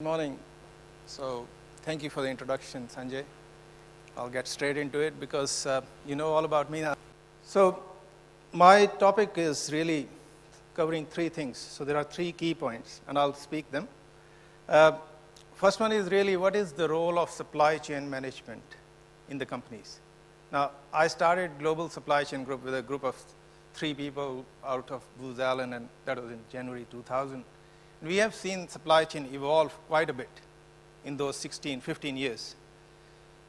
Good morning. So thank you for the introduction, Sanjay. I'll get straight into it because you know all about me now. So my topic is really covering three things. So there are three key points, and I'll speak them. Uh, First one is really what is the role of supply chain management in the companies. Now, I started Global Supply Chain Group with a group of three people out of Booz Allen, and that was in January 2000. We have seen supply chain evolve quite a bit in those 16, 15 years.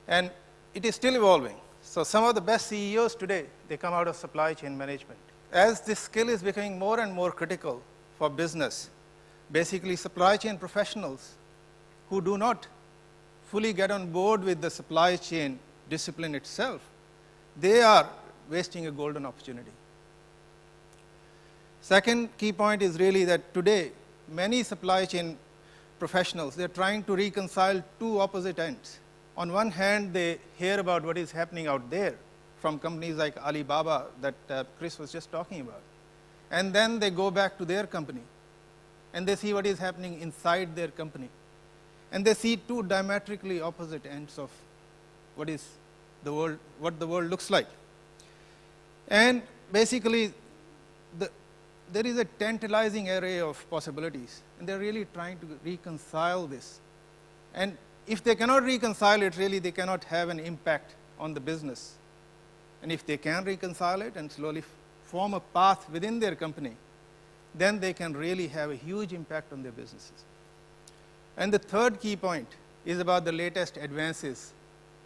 And it is still evolving. So some of the best CEOs today, they come out of supply chain management. As this skill is becoming more and more critical for business, basically supply chain professionals who do not fully get on board with the supply chain discipline itself, they are wasting a golden opportunity. Second key point is really that today, many supply chain professionals, they're trying to reconcile two opposite ends. On one hand, they hear about what is happening out there from companies like Alibaba that Chris was just talking about. And then they go back to their company and they see what is happening inside their company. And they see two diametrically opposite ends of what the world looks like. And basically, there is a tantalizing array of possibilities, and they're really trying to reconcile this. And if they cannot reconcile it, really they cannot have an impact on the business. And if they can reconcile it and slowly form a path within their company, then they can really have a huge impact on their businesses. And the third key point is about the latest advances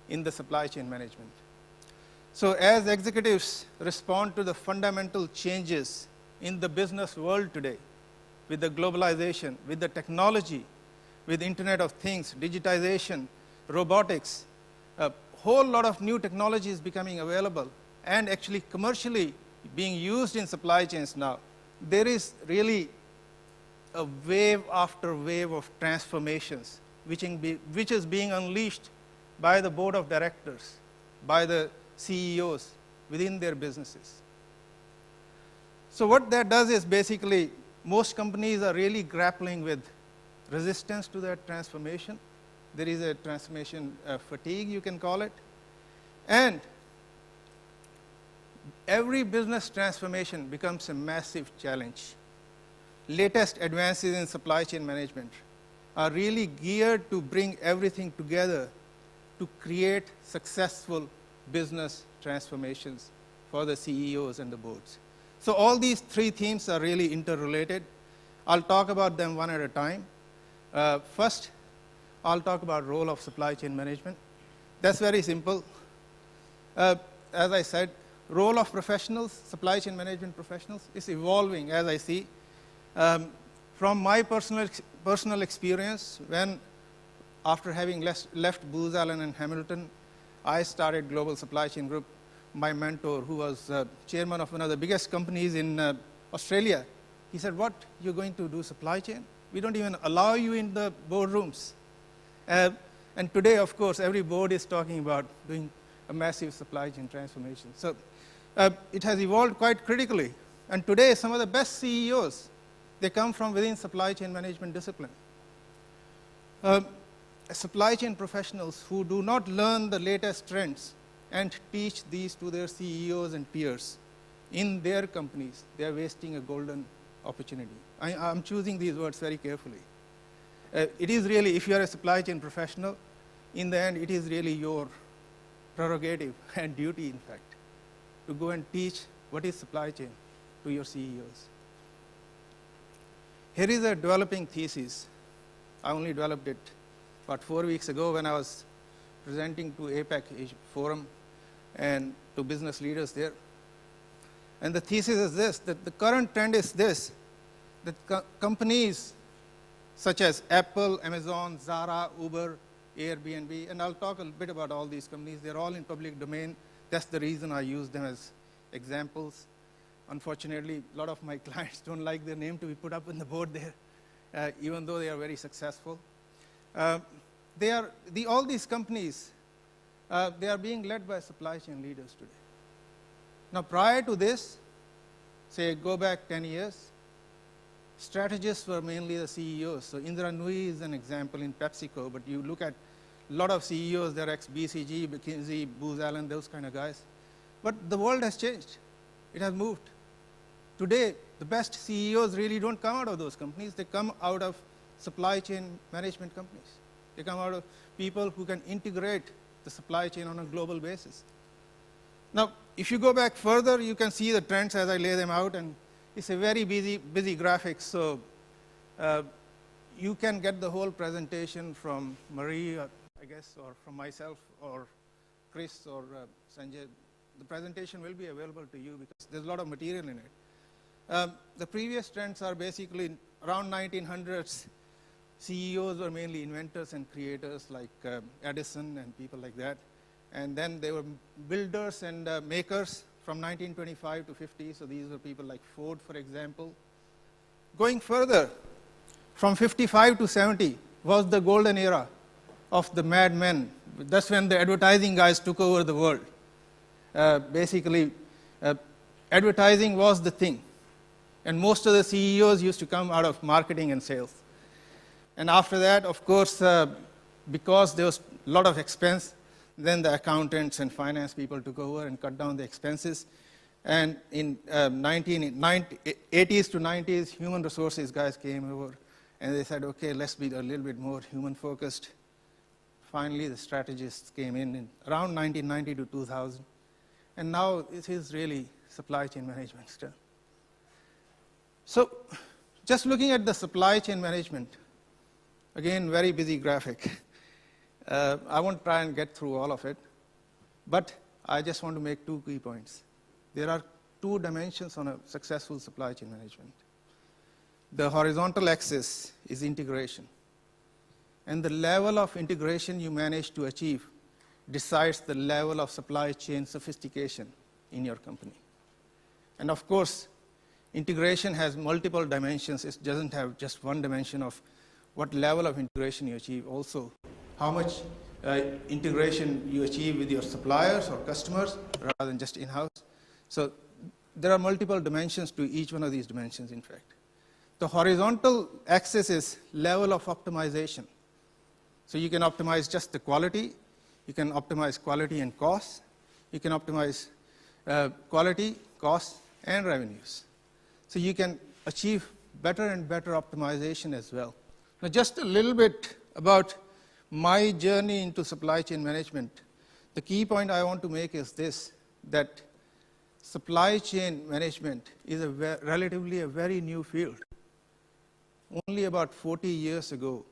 in the supply chain management. So as executives respond to the fundamental changes in the business world today, with the globalization, with the technology, with Internet of Things, digitization, robotics, a whole lot of new technology is becoming available and actually commercially being used in supply chains now. There is really a wave after wave of transformations which is being unleashed by the board of directors, by the CEOs within their businesses. So what that does is basically most companies are really grappling with resistance to that transformation. There is a transformation fatigue, you can call it. And every business transformation becomes a massive challenge. Latest advances in supply chain management are really geared to bring everything together to create successful business transformations for the CEOs and the boards. So all these three themes are really interrelated. I'll talk about them one at a time. First, I'll talk about role of supply chain management. That's very simple. As I said, role of professionals, supply chain management professionals, is evolving as I see. From my personal experience, when after having left Booz Allen and Hamilton, I started Global Supply Chain Group. My mentor, who was chairman of one of the biggest companies in Australia, he said, "What, you're going to do supply chain? We don't even allow you in the boardrooms." And today, of course, every board is talking about doing a massive supply chain transformation. So it has evolved quite critically. And today, some of the best CEOs, they come from within supply chain management discipline. Supply chain professionals who do not learn the latest trends and teach these to their CEOs and peers in their companies, they are wasting a golden opportunity. I'm choosing these words very carefully. It is really, if you are a supply chain professional, in the end, it is really your prerogative and duty, in fact, to go and teach what is supply chain to your CEOs. Here is a developing thesis. I only developed it about 4 weeks ago when I was presenting to APAC Forum and to business leaders there. And the thesis is this, that the current trend is this, that companies such as Apple, Amazon, Zara, Uber, Airbnb, and I'll talk a bit about all these companies, they're all in public domain. That's the reason I use them as examples. Unfortunately, a lot of my clients don't like their name to be put up on the board there, even though they are very successful. All these companies, they are being led by supply chain leaders today. Now, prior to this, say go back 10 years, strategists were mainly the CEOs. So Indra Nooyi is an example in PepsiCo, but you look at a lot of CEOs, they're ex-BCG, McKinsey, Booz Allen, those kind of guys. But the world has changed. It has moved. Today, the best CEOs really don't come out of those companies. They come out of supply chain management companies. They come out of people who can integrate the supply chain on a global basis. Now, if you go back further, you can see the trends as I lay them out, and it's a very busy graphic. So you can get the whole presentation from Marie, I guess, or from myself, or Chris, or Sanjay. The presentation will be available to you because there's a lot of material in it. The previous trends are basically around 1900s. CEOs were mainly inventors and creators like Edison and people like that. And then they were builders and makers from 1925 to 50. So these were people like Ford, for example. Going further, from 55 to 70 was the golden era of the madmen. That's when the advertising guys took over the world. Basically, advertising was the thing. And most of the CEOs used to come out of marketing and sales. And after that, of course, because there was a lot of expense, then the accountants and finance people took over and cut down the expenses. And in 80s to 90s, human resources guys came over, and they said, okay, let's be a little bit more human-focused. Finally, the strategists came in around 1990 to 2000. And now it is really supply chain management still. So just looking at the supply chain management, again, very busy graphic. I won't try and get through all of it, but I just want to make two key points. There are two dimensions on a successful supply chain management. The horizontal axis is integration, and the level of integration you manage to achieve decides the level of supply chain sophistication in your company. And of course, integration has multiple dimensions. It doesn't have just one dimension of what level of integration you achieve, also how much integration you achieve with your suppliers or customers rather than just in-house. So there are multiple dimensions to each one of these dimensions, in fact. The horizontal axis is level of optimization. So you can optimize just the quality, you can optimize quality and cost, you can optimize quality, cost, and revenues. So you can achieve better and better optimization as well. Now, just a little bit about my journey into supply chain management. The key point I want to make is this, that supply chain management is relatively a very new field. Only about 40 years ago,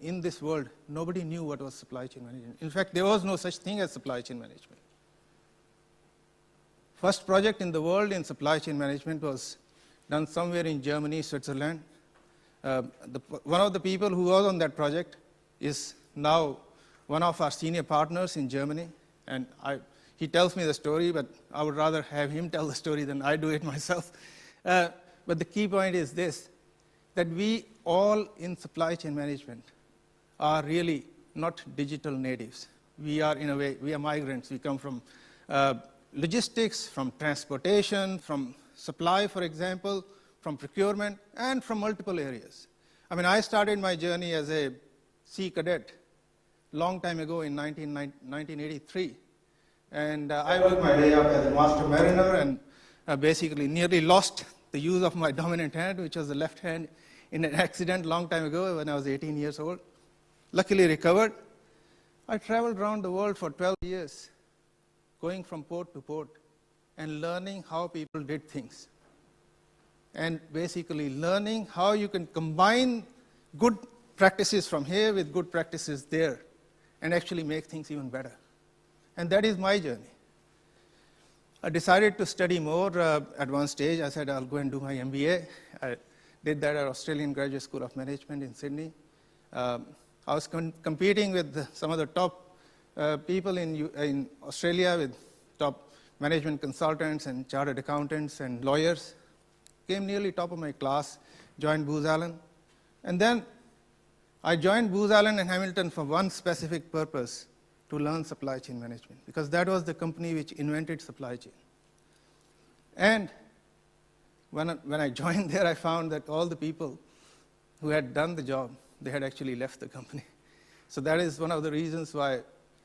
in this world, nobody knew what was supply chain management. In fact, there was no such thing as supply chain management. First project in the world in supply chain management was done somewhere in Germany, Switzerland. One of the people who was on that project is now one of our senior partners in Germany, and he tells me the story, but I would rather have him tell the story than I do it myself. But the key point is this, that we all in supply chain management are really not digital natives. We are, in a way, we are migrants. We come from logistics, from transportation, from supply, for example, from procurement, and from multiple areas. I mean, I started my journey as a sea cadet long time ago in 1983. And I worked my way up as a master mariner and basically nearly lost the use of my dominant hand, which was the left hand, in an accident long time ago when I was 18 years old. Luckily recovered. I traveled around the world for 12 years, going from port to port and learning how people did things. And basically learning how you can combine good practices from here with good practices there and actually make things even better. And that is my journey. I decided to study more at one stage. I said, I'll go and do my MBA. I did that at Australian Graduate School of Management in Sydney. I was competing with some of the top people in Australia, with top management consultants and chartered accountants and lawyers. Came nearly top of my class, joined Booz Allen. And then I joined Booz Allen and Hamilton for one specific purpose, to learn supply chain management, because that was the company which invented supply chain. And when I joined there, I found that all the people who had done the job, they had actually left the company. So that is one of the reasons why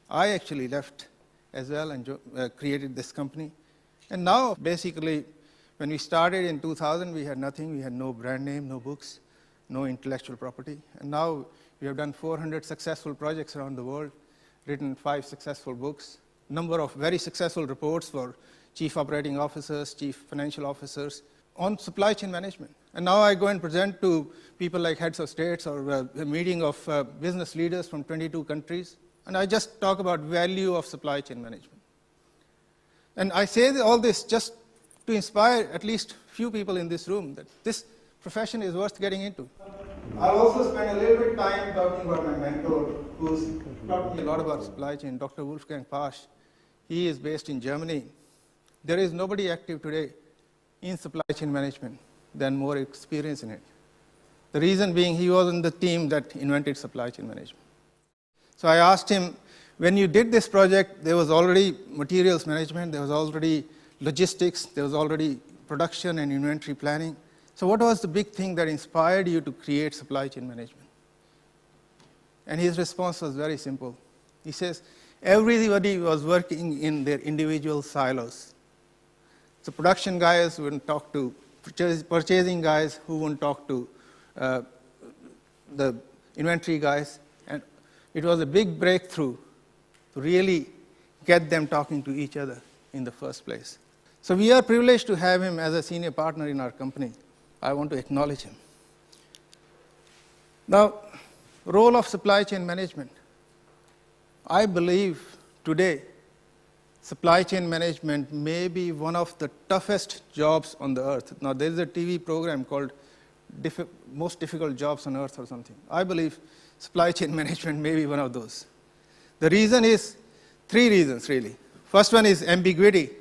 I actually left as well and created this company. And now, basically, when we started in 2000, we had nothing. We had no brand name, no books, no intellectual property. And now we have done 400 successful projects around the world, written 5 successful books, number of very successful reports for chief operating officers, chief financial officers on supply chain management. And now I go and present to people like heads of states or a meeting of business leaders from 22 countries. And I just talk about value of supply chain management. And I say all this just to inspire at least few people in this room that this profession is worth getting into. I'll also spend a little bit of time talking about my mentor, who's taught me a lot about supply chain, Dr. Wolfgang Pasch. He is based in Germany. There is nobody active today in supply chain management than more experience in it. The reason being he was on the team that invented supply chain management. So I asked him, when you did this project, there was already materials management, there was already logistics, there was already production and inventory planning. So what was the big thing that inspired you to create supply chain management? And his response was very simple. He says, everybody was working in their individual silos. So production guys wouldn't talk to purchasing guys who wouldn't talk to the inventory guys. And it was a big breakthrough to really get them talking to each other in the first place. So we are privileged to have him as a senior partner in our company. I want to acknowledge him. Now, role of supply chain management. I believe today supply chain management may be one of the toughest jobs on the earth. Now, there is a TV program called Most Difficult Jobs on Earth or something. I believe supply chain management may be one of those. The reason is 3 reasons, really. First one is ambiguity.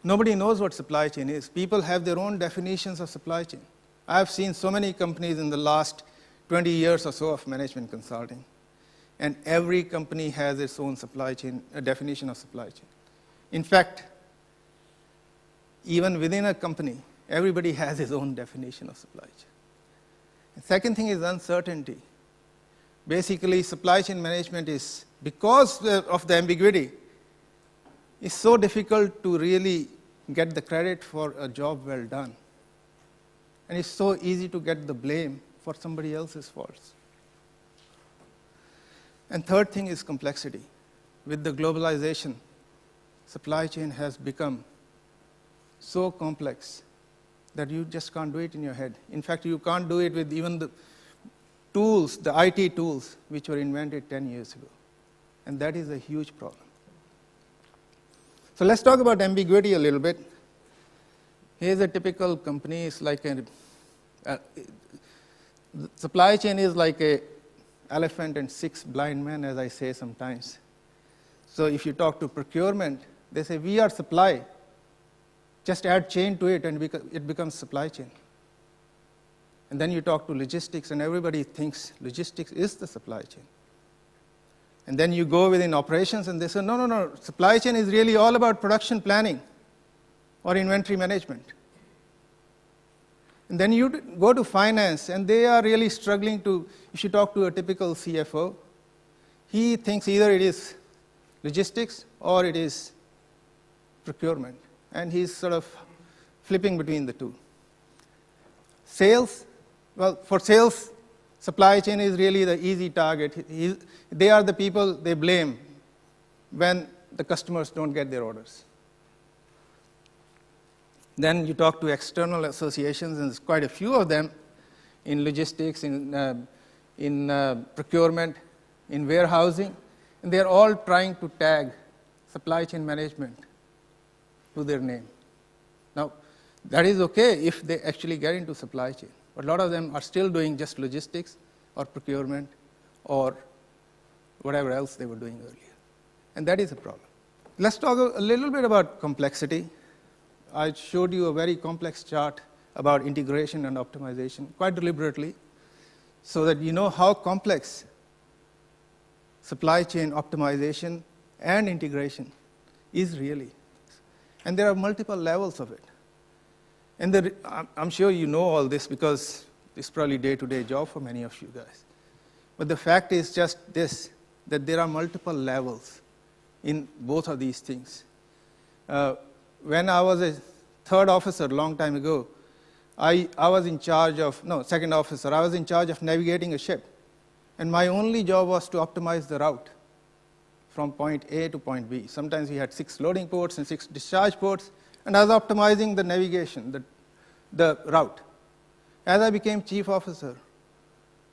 Nobody knows what supply chain is. People have their own definitions of supply chain. I have seen so many companies in the last 20 years or so of management consulting. And every company has its own supply chain, a definition of supply chain. In fact, even within a company, everybody has his own definition of supply chain. The second thing is uncertainty. Basically, supply chain management is, because of the ambiguity, it's so difficult to really get the credit for a job well done. And it's so easy to get the blame for somebody else's faults. And third thing is complexity. With the globalization, supply chain has become so complex that you just can't do it in your head. In fact, you can't do it with even the tools, the IT tools, which were invented 10 years ago. And that is a huge problem. So let's talk about ambiguity a little bit. Here's a typical company. It's like supply chain is like a elephant and 6 blind men, as I say sometimes. So if you talk to procurement, they say, we are supply. Just add chain to it and it becomes supply chain. And then you talk to logistics and everybody thinks logistics is the supply chain. And then you go within operations and they say, no, supply chain is really all about production planning or inventory management. And then you go to finance, and they are really struggling to, if you talk to a typical CFO, he thinks either it is logistics or it is procurement. And he's sort of flipping between the two. Sales, well, for sales, supply chain is really the easy target. They are the people they blame when the customers don't get their orders. Then you talk to external associations, and there's quite a few of them in logistics, in procurement, in warehousing, and they're all trying to tag supply chain management to their name. Now, that is okay if they actually get into supply chain, but a lot of them are still doing just logistics or procurement or whatever else they were doing earlier. And that is a problem. Let's talk a little bit about complexity. I showed you a very complex chart about integration and optimization, quite deliberately, so that you know how complex supply chain optimization and integration is really. And there are multiple levels of it. And I'm sure you know all this because it's probably day-to-day job for many of you guys. But the fact is just this, that there are multiple levels in both of these things. When I was a third officer a long time ago, I was in charge of, no, second officer, I was in charge of navigating a ship. And my only job was to optimize the route from point A to point B. Sometimes we had 6 loading ports and 6 discharge ports, and I was optimizing the navigation, the route. As I became chief officer,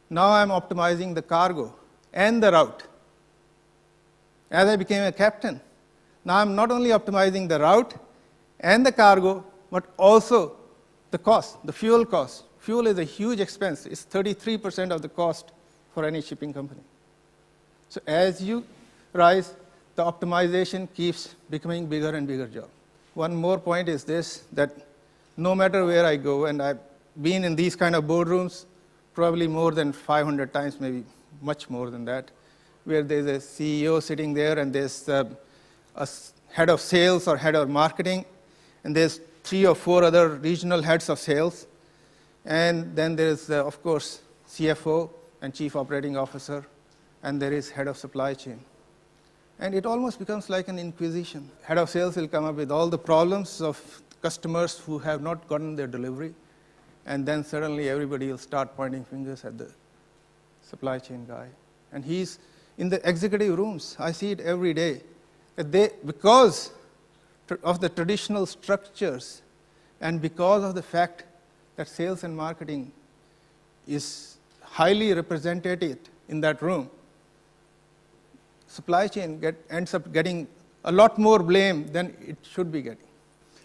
now I'm optimizing the cargo and the route. As I became a captain, now I'm not only optimizing the route and the cargo, but also the cost, the fuel cost. Fuel is a huge expense. It's 33% of the cost for any shipping company. So as you rise, the optimization keeps becoming bigger and bigger job. One more point is this, that no matter where I go, and I've been in these kind of boardrooms probably more than 500 times, maybe much more than that, where there's a CEO sitting there and there's a head of sales or head of marketing, and there's 3 or 4 other regional heads of sales, and then there's, of course, CFO and Chief Operating Officer, and there is head of supply chain. And it almost becomes like an inquisition. Head of sales will come up with all the problems of customers who have not gotten their delivery, and then suddenly everybody will start pointing fingers at the supply chain guy. And he's in the executive rooms. I see it every day. That because of the traditional structures and because of the fact that sales and marketing is highly represented in that room, supply chain ends up getting a lot more blame than it should be getting.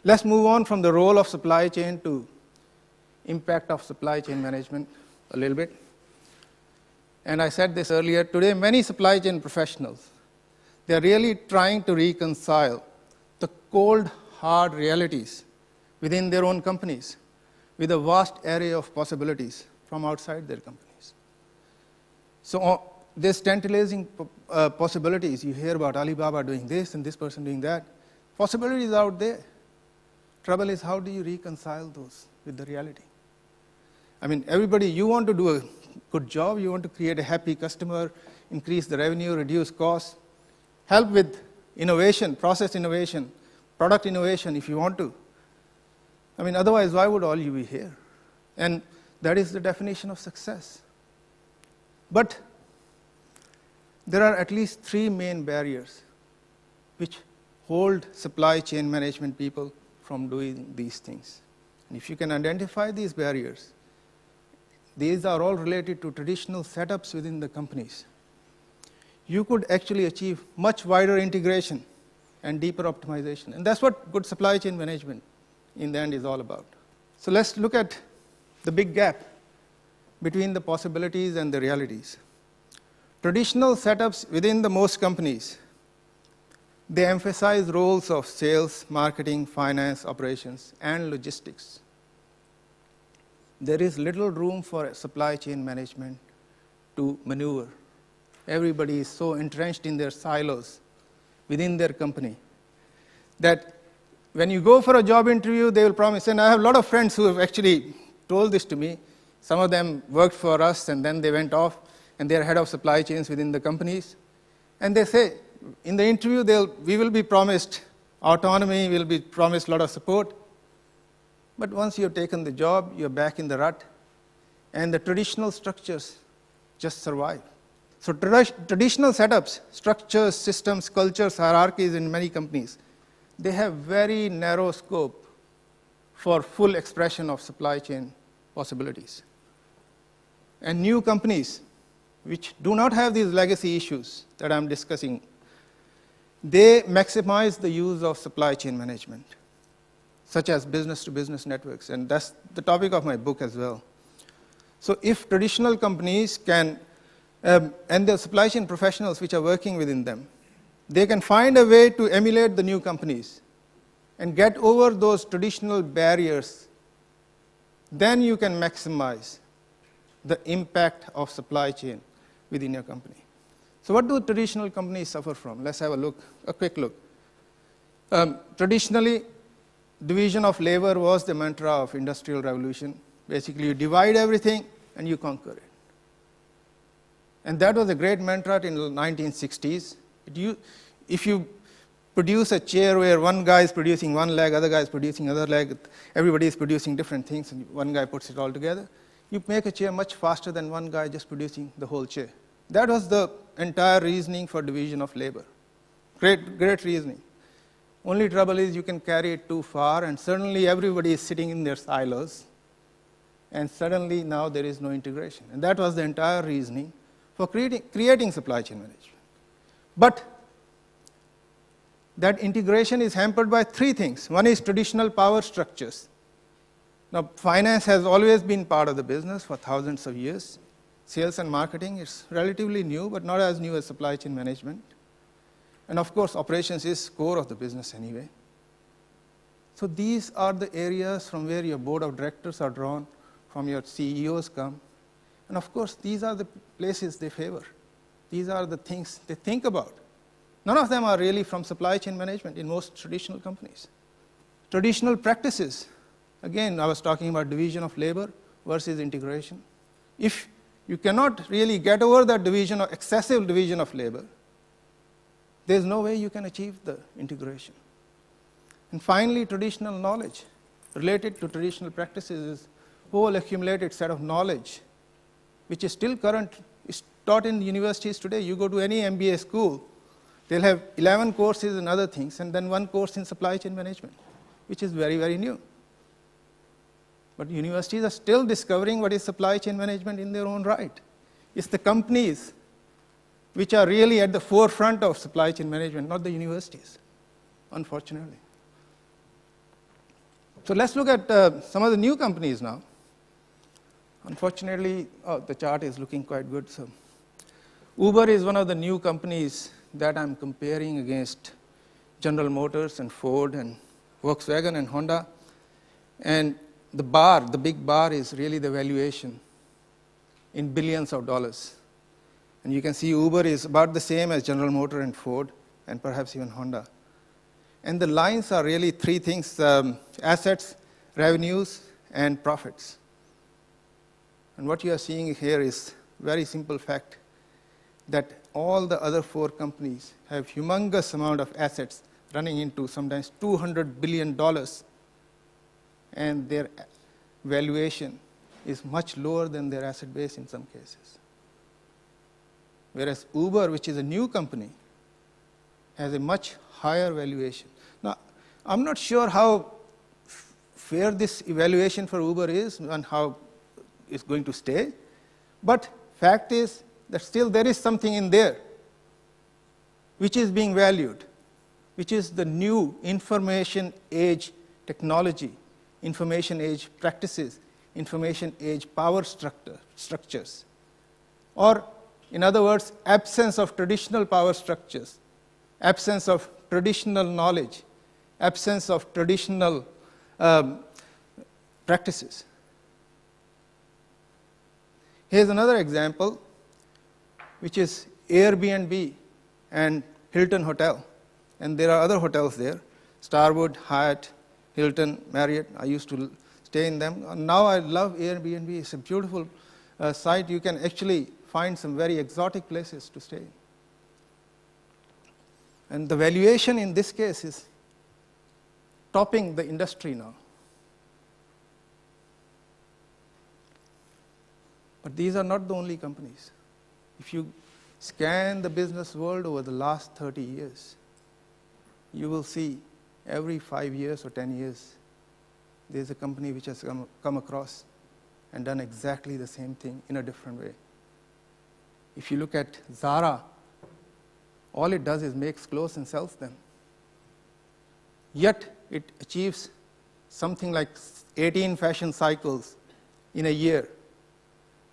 Let's move on from the role of supply chain to impact of supply chain management a little bit. And I said this earlier, today many supply chain professionals, they're really trying to reconcile the cold, hard realities within their own companies with a vast array of possibilities from outside their companies. So there's tantalizing possibilities. You hear about Alibaba doing this and this person doing that. Possibilities out there. Trouble is, how do you reconcile those with the reality? I mean, everybody, you want to do a good job, you want to create a happy customer, increase the revenue, reduce costs, help with innovation, process innovation, product innovation if you want to. I mean, otherwise, why would all you be here? And that is the definition of success. But there are at least 3 main barriers which hold supply chain management people from doing these things. And if you can identify these barriers, these are all related to traditional setups within the companies. You could actually achieve much wider integration and deeper optimization. And that's what good supply chain management in the end is all about. So let's look at the big gap between the possibilities and the realities. Traditional setups within the most companies, they emphasize roles of sales, marketing, finance, operations, and logistics. There is little room for supply chain management to maneuver. Everybody is so entrenched in their silos within their company that when you go for a job interview, they will promise, and I have a lot of friends who have actually told this to me. Some of them worked for us, and then they went off, and they're head of supply chains within the companies. And they say, in the interview, we will be promised autonomy, we will be promised a lot of support. But once you've taken the job, you're back in the rut, and the traditional structures just survive. So traditional setups, structures, systems, cultures, hierarchies in many companies, they have very narrow scope for full expression of supply chain possibilities. And new companies, which do not have these legacy issues that I'm discussing, they maximize the use of supply chain management, such as business-to-business networks, and that's the topic of my book as well. So if traditional companies can, and the supply chain professionals which are working within them, they can find a way to emulate the new companies and get over those traditional barriers, then you can maximize the impact of supply chain within your company. So what do traditional companies suffer from? Let's have a quick look. Traditionally, division of labor was the mantra of industrial revolution. Basically, you divide everything and you conquer it. And that was a great mantra in the 1960s. If you produce a chair where one guy is producing one leg, other guy is producing other leg, everybody is producing different things, and one guy puts it all together, you make a chair much faster than one guy just producing the whole chair. That was the entire reasoning for division of labor. Great reasoning. Only trouble is you can carry it too far, and suddenly everybody is sitting in their silos, and suddenly now there is no integration. And that was the entire reasoning for creating supply chain management. But that integration is hampered by three things. One is traditional power structures. Now, finance has always been part of the business for thousands of years. Sales and marketing is relatively new, but not as new as supply chain management. And of course, operations is core of the business anyway. So these are the areas from where your board of directors are drawn, from your CEOs come. And of course, these are the places they favor. These are the things they think about. None of them are really from supply chain management in most traditional companies. Traditional practices, again, I was talking about division of labor versus integration. If you cannot really get over that division or excessive division of labor, there's no way you can achieve the integration. And finally, traditional knowledge related to traditional practices is whole accumulated set of knowledge, which is still current, is taught in universities today. You go to any MBA school, they'll have 11 courses and other things, and then one course in supply chain management, which is very, very new. But universities are still discovering what is supply chain management in their own right. It's the companies which are really at the forefront of supply chain management, not the universities, unfortunately. So let's look at some of the new companies now. Unfortunately, the chart is looking quite good. So Uber is one of the new companies that I'm comparing against General Motors and Ford and Volkswagen and Honda. And the big bar is really the valuation in billions of dollars. And you can see Uber is about the same as General Motors and Ford, and perhaps even Honda. And the lines are really three things: assets, revenues, and profits. And what you are seeing here is very simple fact that all the other four companies have humongous amount of assets running into sometimes $200 billion, and their valuation is much lower than their asset base in some cases. Whereas Uber, which is a new company, has a much higher valuation. Now, I'm not sure how fair this evaluation for Uber is and how it's going to stay, but fact is that still there is something in there which is being valued, which is the new information age technology, information age practices, information age power structures, or in other words, absence of traditional power structures, absence of traditional knowledge, absence of traditional practices. Here's another example, which is Airbnb and Hilton Hotel. And there are other hotels there: Starwood, Hyatt, Hilton, Marriott. I used to stay in them. And now I love Airbnb. It's a beautiful site. You can actually find some very exotic places to stay. And the valuation in this case is topping the industry now. But these are not the only companies. If you scan the business world over the last 30 years, you will see every 5 years or 10 years, there's a company which has come across and done exactly the same thing in a different way. If you look at Zara, all it does is makes clothes and sells them. Yet it achieves something like 18 fashion cycles in a year,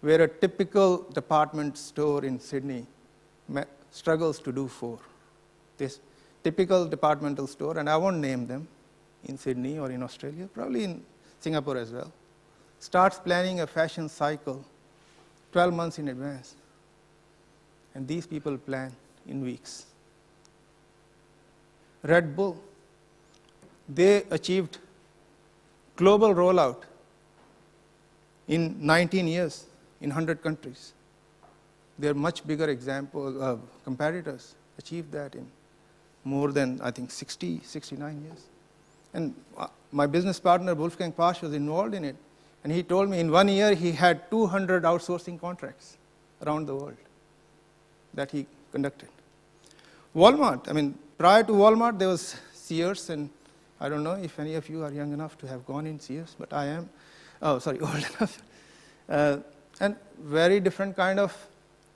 where a typical department store in Sydney struggles to do 4. This typical departmental store, and I won't name them, in Sydney or in Australia, probably in Singapore as well, starts planning a fashion cycle 12 months in advance. And these people plan in weeks. Red Bull, they achieved global rollout in 19 years in 100 countries. There are much bigger competitors achieved that in more than, I think, 60, 69 years. And my business partner, Wolfgang Pasch, was involved in it. And he told me in 1 year he had 200 outsourcing contracts around the world that he conducted. Walmart, I mean, prior to Walmart, there was Sears, and I don't know if any of you are young enough to have gone in Sears, but I am. Oh, sorry, old enough. And very different kind of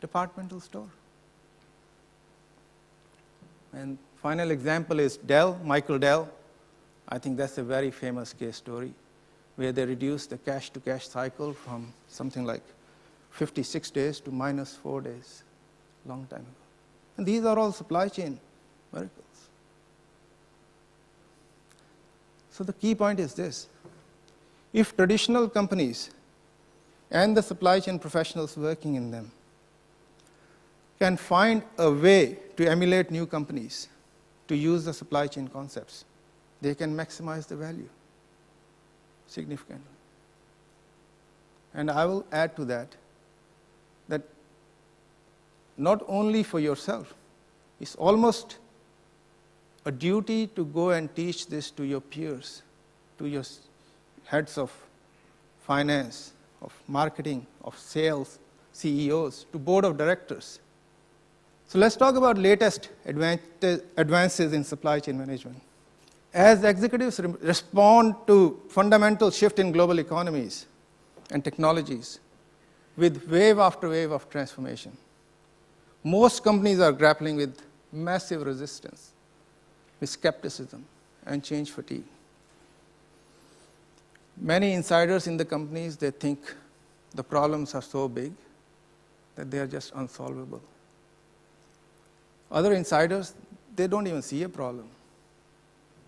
departmental store. And final example is Dell, Michael Dell. I think that's a very famous case story where they reduced the cash-to-cash cycle from something like 56 days to -4 days, long time ago. And these are all supply chain miracles. So the key point is this. If traditional companies and the supply chain professionals working in them can find a way to emulate new companies to use the supply chain concepts, they can maximize the value significantly. And I will add to that not only for yourself, it's almost a duty to go and teach this to your peers, to your heads of finance, of marketing, of sales, CEOs, to board of directors. So let's talk about latest advances in supply chain management. As executives respond to fundamental shift in global economies and technologies with wave after wave of transformation, most companies are grappling with massive resistance, with skepticism and change fatigue. Many insiders in the companies, they think the problems are so big that they are just unsolvable. Other insiders, they don't even see a problem.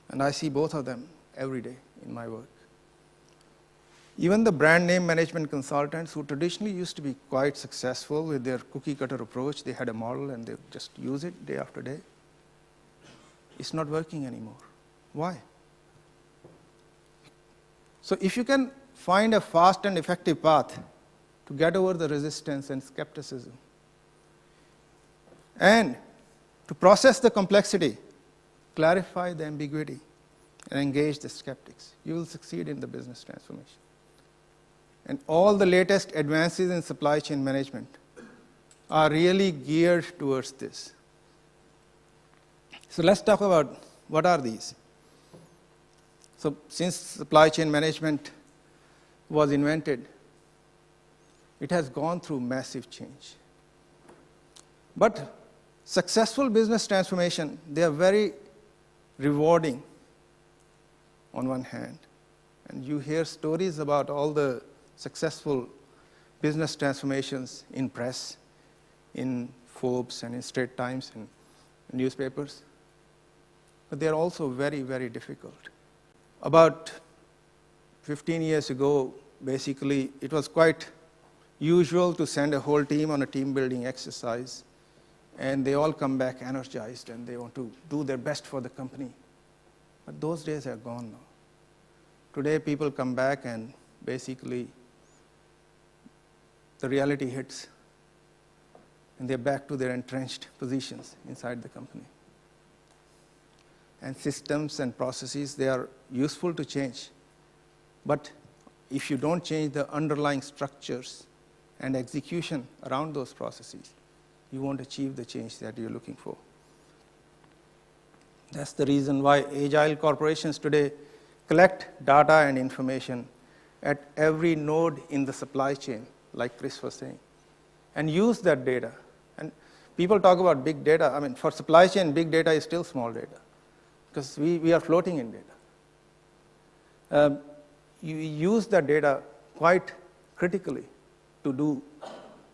And I see both of them every day in my work. Even the brand name management consultants who traditionally used to be quite successful with their cookie cutter approach, they had a model and they just use it day after day. It's not working anymore. Why? So if you can find a fast and effective path to get over the resistance and skepticism, and to process the complexity, clarify the ambiguity, and engage the skeptics, you will succeed in the business transformation. And all the latest advances in supply chain management are really geared towards this. So let's talk about what are these. So since supply chain management was invented, it has gone through massive change. But successful business transformation, they are very rewarding on one hand. And you hear stories about all the successful business transformations in press, in Forbes and in Straits Times and newspapers. But they are also very, very difficult. About 15 years ago, basically, it was quite usual to send a whole team on a team-building exercise, and they all come back energized, and they want to do their best for the company. But those days are gone now. Today, people come back, and basically, the reality hits, and they're back to their entrenched positions inside the company. And systems and processes, they are useful to change. But if you don't change the underlying structures and execution around those processes, you won't achieve the change that you're looking for. That's the reason why agile corporations today collect data and information at every node in the supply chain, like Chris was saying, and use that data. And people talk about big data. I mean, for supply chain, big data is still small data, because we are floating in data. You use that data quite critically to do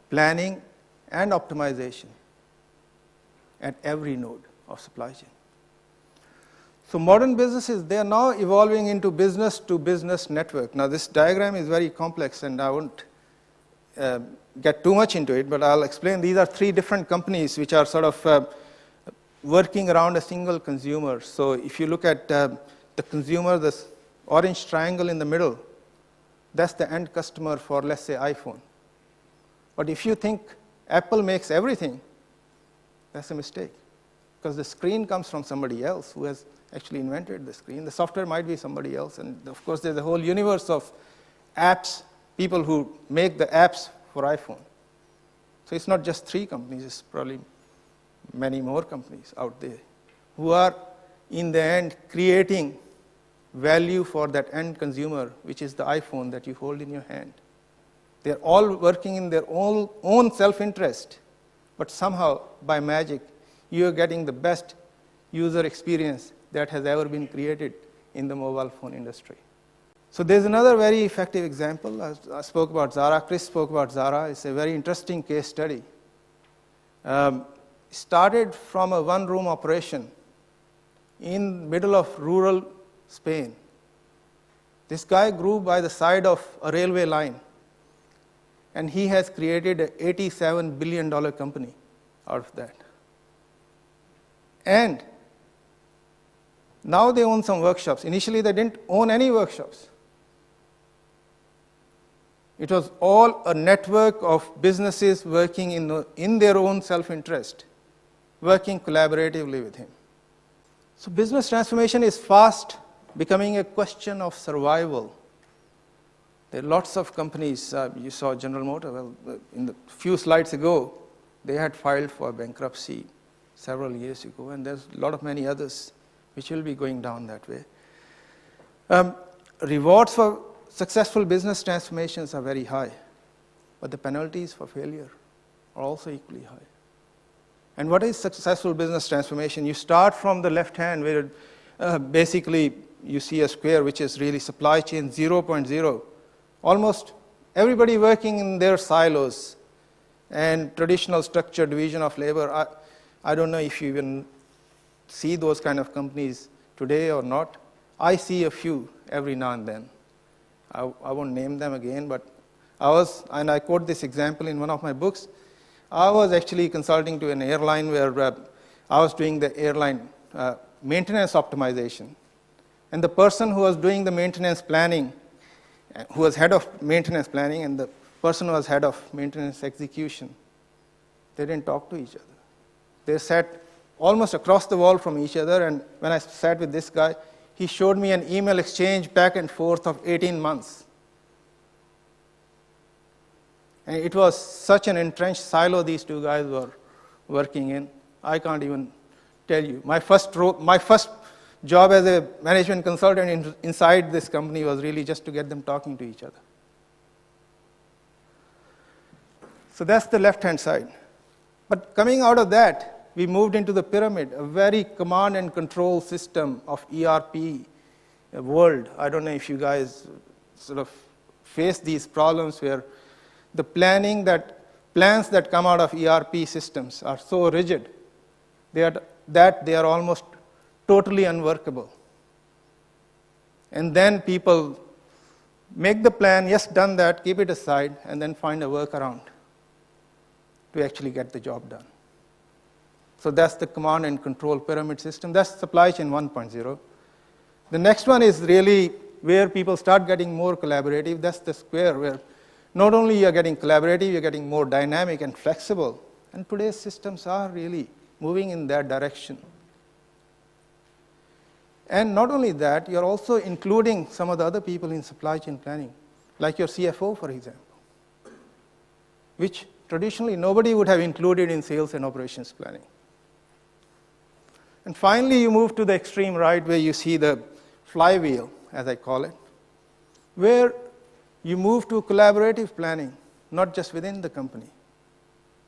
planning and optimization at every node of supply chain. So modern businesses, they are now evolving into business-to-business network. Now this diagram is very complex, and I won't get too much into it, but I'll explain. These are three different companies which are sort of working around a single consumer. So if you look at the consumer, orange triangle in the middle, that's the end customer for, let's say, iPhone. But if you think Apple makes everything, that's a mistake, because the screen comes from somebody else who has actually invented the screen. The software might be somebody else, and of course there's a whole universe of apps, people who make the apps for iPhone. So it's not just 3 companies, it's probably many more companies out there who are, in the end, creating value for that end consumer, which is the iPhone that you hold in your hand. They're all working in their own self-interest, but somehow, by magic, you're getting the best user experience that has ever been created in the mobile phone industry. So there's another very effective example. I spoke about Zara. Chris spoke about Zara. It's a very interesting case study. Started from a one-room operation in middle of rural Spain. This guy grew by the side of a railway line, and he has created an $87 billion company out of that. And now they own some workshops. Initially, they didn't own any workshops. It was all a network of businesses working in their own self-interest, working collaboratively with him. So business transformation is fast becoming a question of survival. There are lots of companies. You saw General Motors. Well, in the few slides ago, they had filed for bankruptcy several years ago, and there's a lot of many others which will be going down that way. Rewards for successful business transformations are very high, but the penalties for failure are also equally high. And what is successful business transformation? You start from the left hand, where basically you see a square which is really supply chain 0.0. Almost everybody working in their silos and traditional structured division of labor. I don't know if you even see those kind of companies today or not. I see a few every now and then. I won't name them again, but I quote this example in one of my books. I was actually consulting to an airline where I was doing the airline maintenance optimization. And the person who was doing the maintenance planning, who was head of maintenance planning, and the person who was head of maintenance execution, they didn't talk to each other. They sat almost across the wall from each other, and when I sat with this guy, he showed me an email exchange back and forth of 18 months. And it was such an entrenched silo these two guys were working in. I can't even tell you. My first job as a management consultant inside this company was really just to get them talking to each other. So that's the left-hand side. But coming out of that, we moved into the pyramid, a very command and control system of ERP world. I don't know if you guys sort of face these problems where the plans that come out of ERP systems are so rigid that they are almost totally unworkable. And then people make the plan, yes, done that, keep it aside, and then find a workaround to actually get the job done. So that's the command and control pyramid system. That's supply chain 1.0. The next one is really where people start getting more collaborative. That's the square where not only you're getting collaborative, you're getting more dynamic and flexible. And today's systems are really moving in that direction. And not only that, you're also including some of the other people in supply chain planning, like your CFO, for example, which traditionally nobody would have included in sales and operations planning. And finally, you move to the extreme right where you see the flywheel, as I call it, where you move to collaborative planning, not just within the company,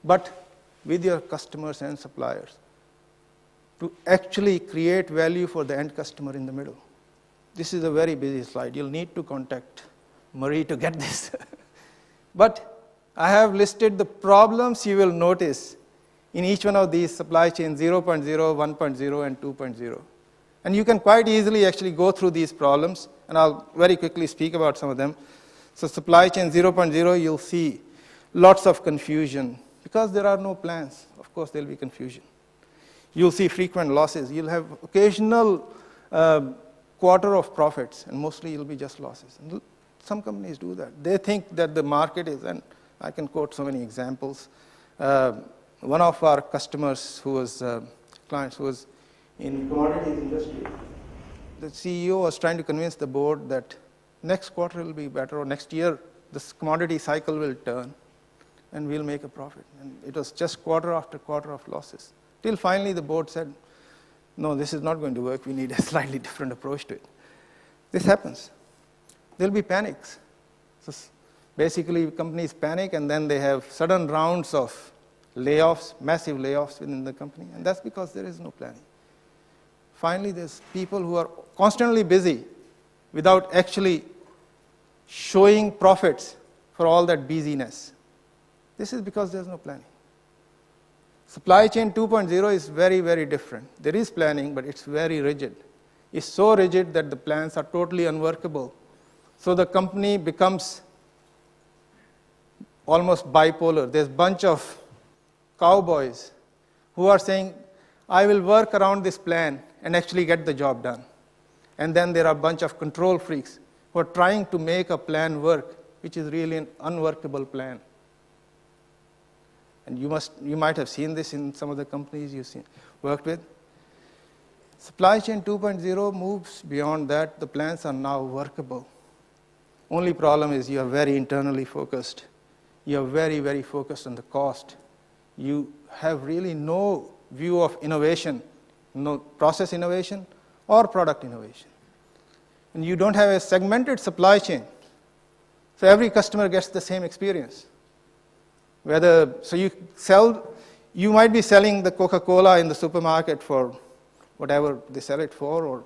but with your customers and suppliers, to actually create value for the end customer in the middle. This is a very busy slide. You'll need to contact Marie to get this. But I have listed the problems you will notice in each one of these supply chain 0.0, 1.0, and 2.0. And you can quite easily actually go through these problems, and I'll very quickly speak about some of them. So supply chain 0.0, you'll see lots of confusion. Because there are no plans, of course there'll be confusion. You'll see frequent losses. You'll have occasional quarter of profits, and mostly it'll be just losses. And some companies do that. They think that the market is, and I can quote so many examples. One of our customers who was, clients who was in commodities industry, the CEO was trying to convince the board that next quarter will be better, or next year this commodity cycle will turn and we'll make a profit. And it was just quarter after quarter of losses. Till finally the board said, no, this is not going to work. We need a slightly different approach to it. This happens. There'll be panics. So basically, companies panic, and then they have sudden rounds of layoffs, massive layoffs within the company, and that's because there is no planning. Finally, there's people who are constantly busy without actually showing profits for all that busyness. This is because there's no planning. Supply chain 2.0 is very, very different. There is planning, but it's very rigid. It's so rigid that the plans are totally unworkable. So the company becomes almost bipolar. There's a bunch of cowboys who are saying, I will work around this plan and actually get the job done. And then there are a bunch of control freaks who are trying to make a plan work, which is really an unworkable plan. And you might have seen this in some of the companies you've worked with. Supply chain 2.0 moves beyond that. The plans are now workable. Only problem is you are very internally focused. You are very, very focused on the cost. You have really no view of innovation, no process innovation or product innovation. And you don't have a segmented supply chain. So every customer gets the same experience. You might be selling the Coca-Cola in the supermarket for whatever they sell it for, or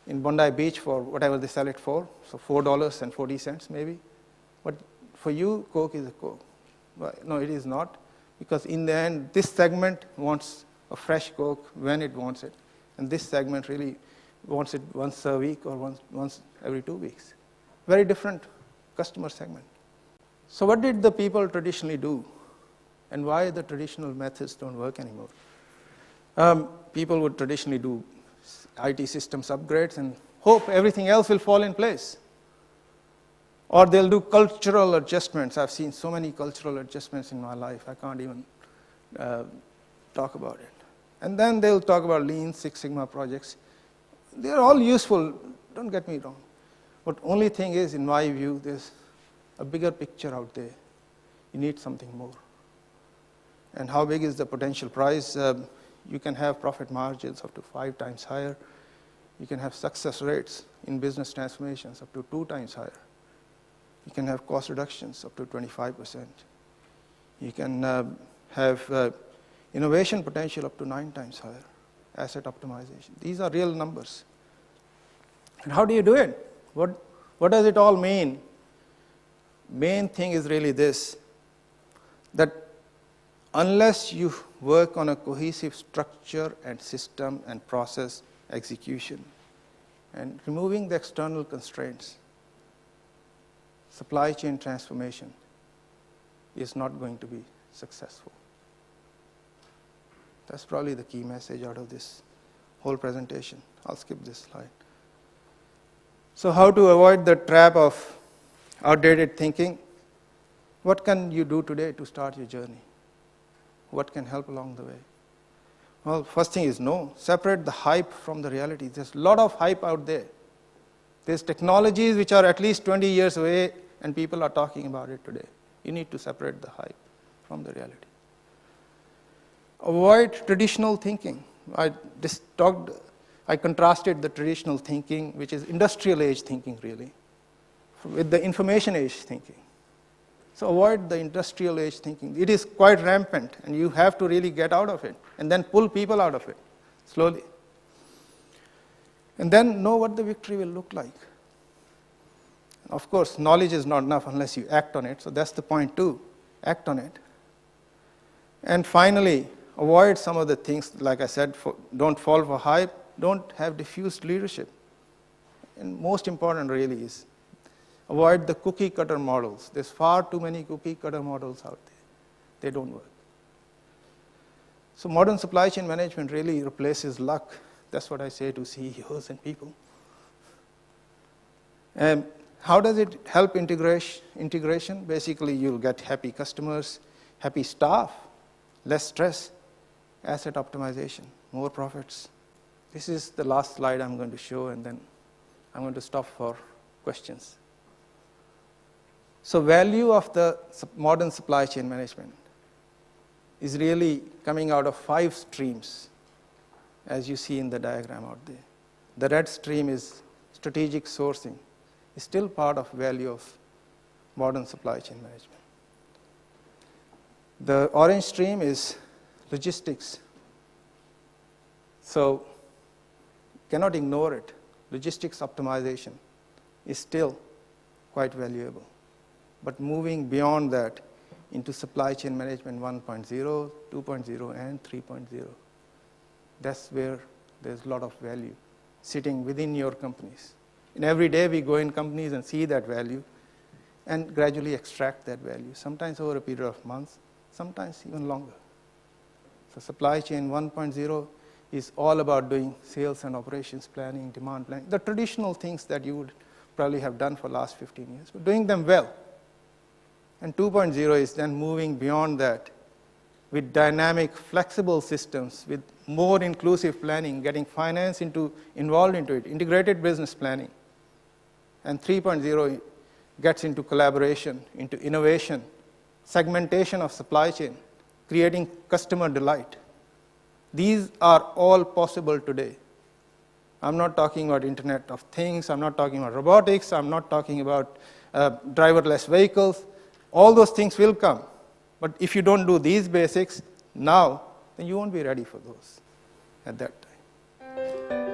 in Bondi Beach for whatever they sell it for, so $4.40 maybe. But for you, Coke is a Coke. Well, no, it is not, because in the end, this segment wants a fresh Coke when it wants it, and this segment really wants it once a week or once every 2 weeks. Very different customer segment. So what did the people traditionally do? And why the traditional methods don't work anymore? People would traditionally do IT systems upgrades and hope everything else will fall in place. Or they'll do cultural adjustments. I've seen so many cultural adjustments in my life, I can't even talk about it. And then they'll talk about Lean Six Sigma projects. They're all useful, don't get me wrong. But only thing is, in my view, there's a bigger picture out there. You need something more. And how big is the potential prize? You can have profit margins up to 5 times higher. You can have success rates in business transformations up to 2 times higher. You can have cost reductions up to 25%. You can have innovation potential up to 9 times higher. Asset optimization. These are real numbers. And how do you do it? What does it all mean? Main thing is really this, that unless you work on a cohesive structure and system and process execution and removing the external constraints, supply chain transformation is not going to be successful. That's probably the key message out of this whole presentation. I'll skip this slide. So how to avoid the trap of outdated thinking? What can you do today to start your journey? What can help along the way? Well, first thing is separate the hype from the reality. There's a lot of hype out there. There's technologies which are at least 20 years away, and people are talking about it today. You need to separate the hype from the reality. Avoid traditional thinking. I contrasted the traditional thinking, which is industrial age thinking really, with the information age thinking. So avoid the industrial age thinking. It is quite rampant, and you have to really get out of it, and then pull people out of it, slowly. And then know what the victory will look like. Of course, knowledge is not enough unless you act on it, so that's the point too, act on it. And finally, avoid some of the things, like I said, don't fall for hype, don't have diffused leadership. And most important really is, avoid the cookie cutter models. There's far too many cookie cutter models out there. They don't work. So modern supply chain management really replaces luck. That's what I say to CEOs and people. How does it help integration? Basically, you'll get happy customers, happy staff, less stress, asset optimization, more profits. This is the last slide I'm going to show, and then I'm going to stop for questions. So value of the modern supply chain management is really coming out of 5 streams, as you see in the diagram out there. The red stream is strategic sourcing. It's still part of value of modern supply chain management. The orange stream is logistics. So cannot ignore it. Logistics optimization is still quite valuable. But moving beyond that into supply chain management 1.0, 2.0, and 3.0, that's where there's a lot of value sitting within your companies. And every day we go in companies and see that value and gradually extract that value, sometimes over a period of months, sometimes even longer. So supply chain 1.0 is all about doing sales and operations planning, demand planning, the traditional things that you would probably have done for the last 15 years, but doing them well. And 2.0 is then moving beyond that with dynamic, flexible systems, with more inclusive planning, getting finance involved into it, integrated business planning. And 3.0 gets into collaboration, into innovation, segmentation of supply chain, creating customer delight. These are all possible today. I'm not talking about Internet of Things, I'm not talking about robotics, I'm not talking about driverless vehicles. All those things will come. But if you don't do these basics now, then you won't be ready for those at that time.